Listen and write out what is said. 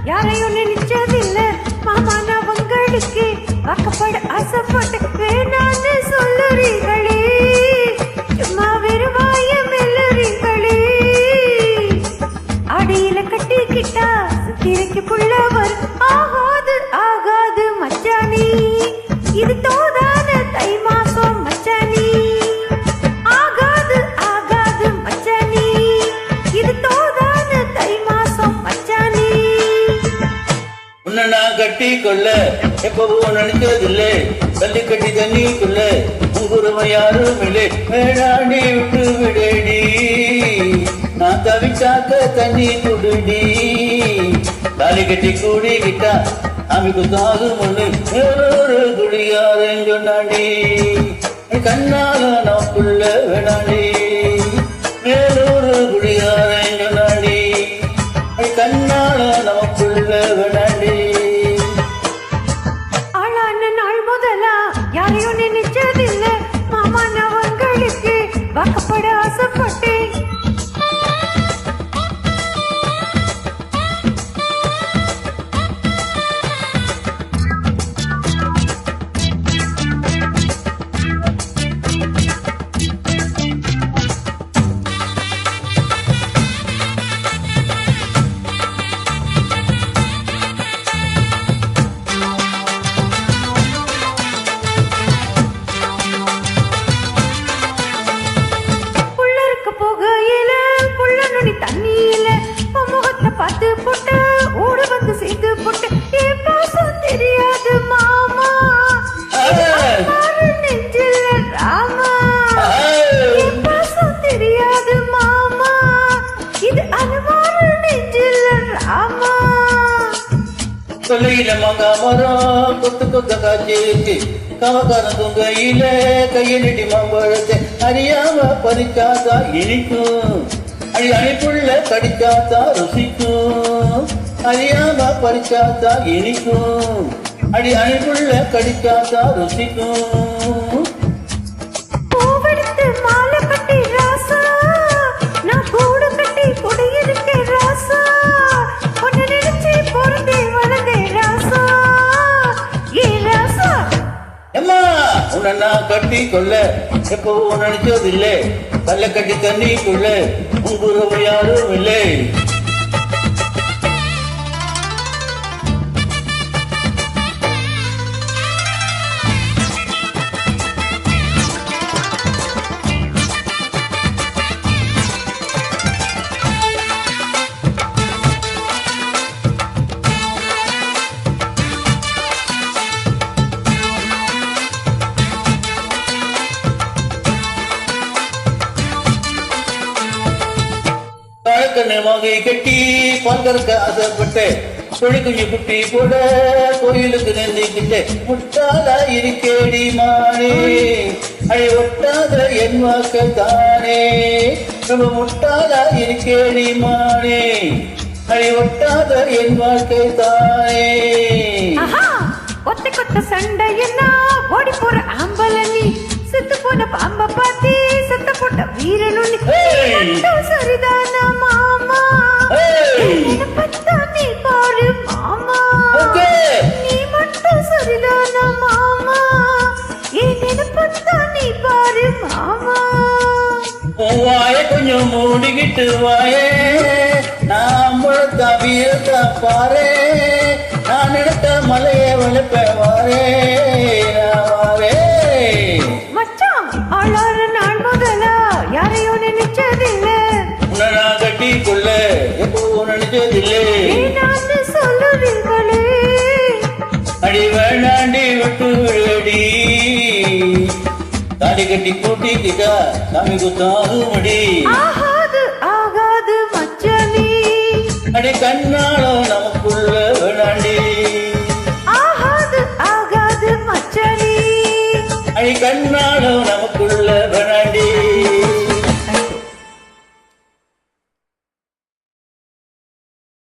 யாரையும் நினைச்சதில்ல மாமா நான் உங்களுக்கு வாக்கப்பட ஆசைப்பட்டு வேணான்னு சொல்லுறீங்களே சும்மா வெறுவாய மெல்லுறீங்களே அடியில கட்டிக்கிட்டா சுத்திரைக்கு புள்ளவர் ஆகாது ஆகாது மச்சானி இது தோதான தை மாசம் மச்சானி ஆகாது ஆகாது மச்சானி இது தோதான தை மாசம் மச்சானி உன்னை கட்டி கொள்ள எப்பவும் நினைச்சதில்லை தள்ளி கட்டி தண்ணிக்குள்ள உங்குருவன் யாரும் இல்லை வேணாண்டி விட்டு விடடி நான் தவிச்சாக்க தண்ணி குடுடி தாலி கட்டி கூடிக்கிட்டா அமிக்கு தாகும் ஒண்ணு வேறொரு குடியாரன் சொன்னாண்டி கண்ணால நமக்குள்ள வேணாண்டி வேறொரு குடியாரன் சொன்னாண்டி கண்ணால நமக்குள்ள வேணாண்டி யாரையும் நினைச்சதில்லை மாமா நான் உங்களுக்கு வாக்கப்பட ஆசைப்பட்டேன் தண்ணியில முகத்தை பார்த்து போட்டு ஓடு வந்து செய்து போட்டு என் பாசம் தெரியாது மாமா நெஞ்சில ராமா என் பாசம் தெரியாது மாமா இது அனுமார நெஞ்சில ராமா சொல்லையில மங்கா மரம் கொத்து கொத்த காய்ச்சி கமக்காரன் துங்கையில கையை நெட்டி மாம்பழத்தை அறியாம பறிக்காதா இனிக்கும் அணிப்புள்ள கடிச்சாத்தா ருசிக்கும் அறியாம பறிச்சாத்தா இனிக்கும் அணிப்புள்ள கடிச்சாத்தா ருசிக்கும் மாலை கட்டி ராசா நான் கூடு கட்டி குடியிருக்க ராசா உன்னை நினைச்சு பொருந்தே வளர்ந்தே ராசா ஏ ராசா அம்மா உன்னை நான் கட்டி கொள்ள எப்பவும் நினைச்சதில்லை கல்ல கட்டி தண்ணிக்குள்ள உங்குறவு யாரும் இல்லை மகை கட்டி பங்கற்க ஆசைப்பட்டேன் கொடி குஞ்சு குட்டி போட கோயிலுக்கு நின்றுக்கிட்டே முட்டாளா இருக்கேடி மானே அழி ஒட்டாத என் வாக்கள் தானே ரொம்ப முட்டாளா இருக்கேடி மானே அழி ஒட்டாத என் வாழ்க்கை தானே ஒத்த கொத்த சண்டை என்ன ஓடி போற ஆம்பல நீ செத்து போன பாம்ப பாத்தி செத்த போட்ட வீரனு சரிதானா மாமா நீ பாரு மாமா நீ மட்டும் சரிதானா மாமா நீ பாரு மாமா வாய கொஞ்சம் மூடிக்கிட்டு வாயே நான் தவியத்த பாரு நான் எடுத்த மலையை வளர்ப்ப வாரே மச்சான் ஆளார நான் முதலா யாரையும் நினைச்சதில்லை உன்னை நான் கட்டிக்குள்ள எப்பவும் நினைச்சதில்லை சொல்லுவீங்களே அடி வேண்டாண்டி விட்டு விழடி தாடி கட்டி கூட்டிக்கிட்டா சாமி குத்தாகுமடி ஆகாது ஆகாது மச்சானி அடி கண்ணாலும் நமக்குள்ள வேணாண்டி ஆகாது ஆகாது மச்சானி அடி கண்ணாலும் நமக்குள்ள